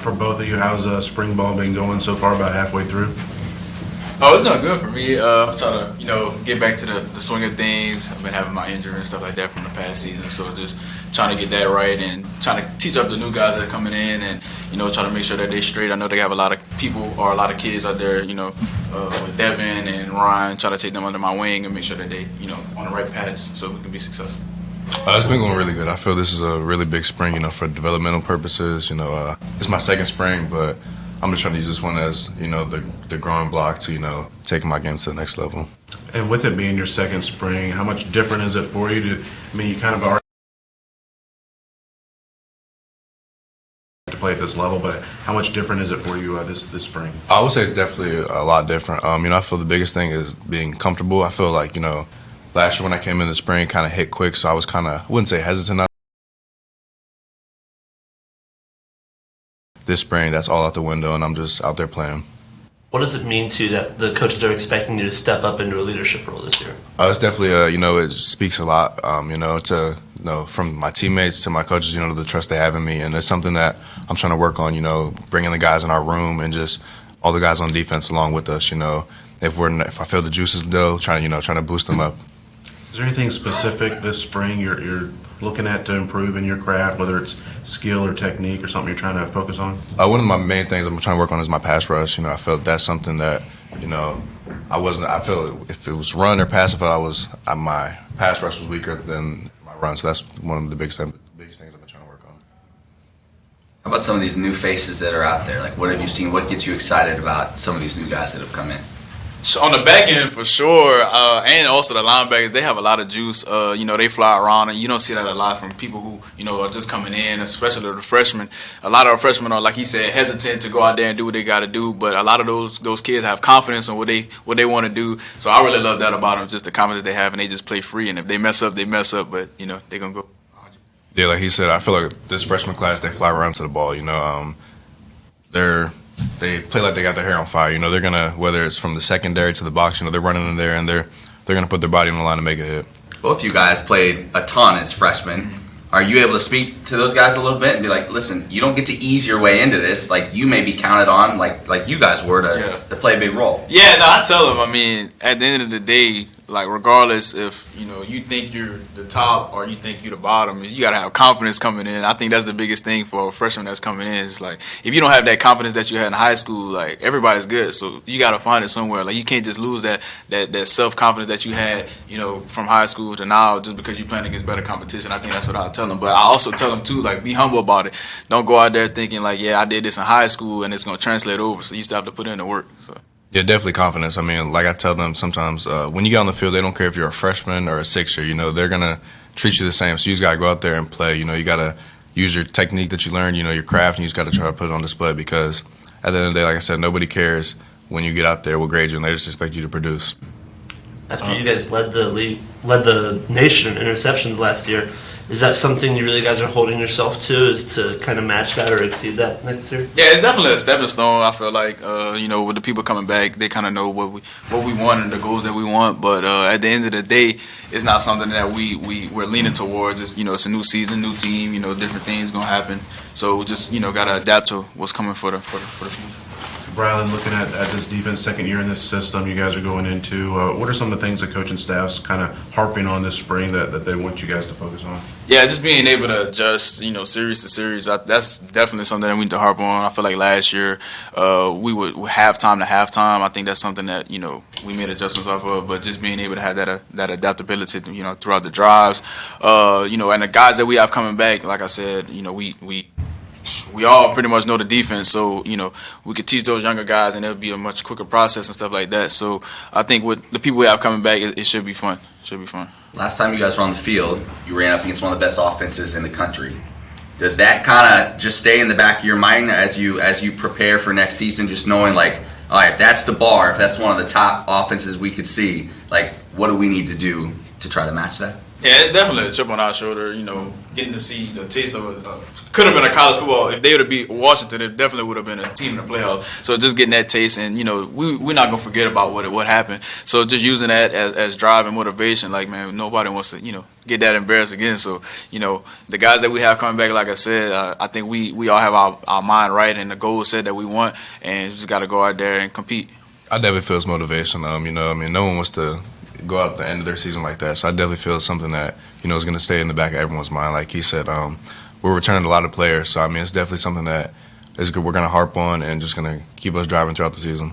For both of you, how's spring ball been going so far, about halfway through? Oh, it's going good for me. I'm trying to, get back to the swing of things. I've been having my injury and stuff like that from the past season, so just trying to get that right and trying to teach up the new guys that are coming in and, try to make sure that they're straight. I know they have a lot of people or a lot of kids out there, with Devin and Ryan, try to take them under my wing and make sure that they, on the right paths so we can be successful. It's been going really good. I feel this is a really big spring, for developmental purposes. It's my second spring, but I'm just trying to use this one as, the growing block to, taking my game to the next level. And with it being your second spring, how much different is it for you you kind of are to play at this level, but how much different is it for you this spring? I would say it's definitely a lot different. I feel the biggest thing is being comfortable. I feel like, last year when I came in the spring, kind of hit quick, so I was I wouldn't say hesitant. This spring, that's all out the window, and I'm just out there playing. What does it mean to you that the coaches are expecting you to step up into a leadership role this year? It's definitely, it speaks a lot, from my teammates to my coaches, the trust they have in me, and it's something that I'm trying to work on, bringing the guys in our room and just all the guys on defense along with us, if I feel the juices low, trying to boost them up. Is there anything specific this spring you're looking at to improve in your craft, whether it's skill or technique or something you're trying to focus on? One of my main things I'm trying to work on is my pass rush. I felt that's something that, I feel if it was run or pass, I felt my pass rush was weaker than my run. So that's one of the biggest things I've been trying to work on. How about some of these new faces that are out there? Like, what have you seen? What gets you excited about some of these new guys that have come in? On the back end, for sure, and also the linebackers, they have a lot of juice. They fly around, and you don't see that a lot from people who, are just coming in, especially the freshmen. A lot of the freshmen are, like he said, hesitant to go out there and do what they got to do, but a lot of those kids have confidence in what they want to do. So I really love that about them, just the confidence they have, and they just play free. And if they mess up, they mess up, but, they're going to go. Yeah, like he said, I feel like this freshman class, they fly around to the ball, They play like they got their hair on fire. They're gonna, whether it's from the secondary to the box, they're running in there and they're gonna put their body on the line to make a hit. Both you guys played a ton as freshmen. Are you able to speak to those guys a little bit and be like, listen, you don't get to ease your way into this. Like, you may be counted on, like you guys were, to play a big role. Yeah, no, I tell them. At the end of the day, like, regardless if you think you're the top or you think you're the bottom, you gotta have confidence coming in. I think that's the biggest thing for a freshman that's coming in. It's like, if you don't have that confidence that you had in high school, like, everybody's good. So you gotta find it somewhere. Like, you can't just lose that self confidence that you had, from high school to now just because you're playing against better competition. I think that's what I'll tell them. But I also tell them too, like, be humble about it. Don't go out there thinking like, yeah, I did this in high school and it's gonna translate over. So you still have to put in the work. So. Yeah, definitely confidence. Like I tell them sometimes, when you get on the field, they don't care if you're a freshman or a sixer. They're going to treat you the same. So you just got to go out there and play. You got to use your technique that you learned, your craft, and you just got to try to put it on display because at the end of the day, like I said, nobody cares when you get out there what grade you, and they just expect you to produce. After you guys led the nation in interceptions last year, is that something you really guys are holding yourself to, is to kind of match that or exceed that next year? Yeah, it's definitely a stepping stone. I feel like, with the people coming back, they kind of know what we want and the goals that we want. But at the end of the day, it's not something that we're leaning towards. It's, it's a new season, new team, different things going to happen. So we just, got to adapt to what's coming for the future. Brylan, looking at this defense, second year in this system you guys are going into, what are some of the things the coaching staff's kind of harping on this spring that they want you guys to focus on? Yeah, just being able to adjust, series to series. That's definitely something that we need to harp on. I feel like last year we would halftime to halftime. I think that's something that we made adjustments off of. But just being able to have that adaptability, throughout the drives, and the guys that we have coming back, like I said, we all pretty much know the defense, so we could teach those younger guys, and it'll be a much quicker process and stuff like that. So I think with the people we have coming back, it should be fun. Last time you guys were on the field, you ran up against one of the best offenses in the country. Does that kind of just stay in the back of your mind as you prepare for next season, just knowing like, all right, if that's the bar, if that's one of the top offenses we could see, like, what do we need to do to try to match that? Yeah, it's definitely a chip on our shoulder. You know, getting to see the taste of could have been a college football. If they would have beat Washington, it definitely would have been a team in the playoffs. So just getting that taste, and you know, we're not gonna forget about what happened. So just using that as drive and motivation. Like, man, nobody wants to get that embarrassed again. So the guys that we have coming back, like I said, I think we all have our mind right and the goal set that we want, and just got to go out there and compete. I definitely feel it's motivation. No one wants to go out at the end of their season like that. So I definitely feel it's something that is going to stay in the back of everyone's mind. Like he said, we're returning a lot of players. So it's definitely something that we're going to harp on and just going to keep us driving throughout the season.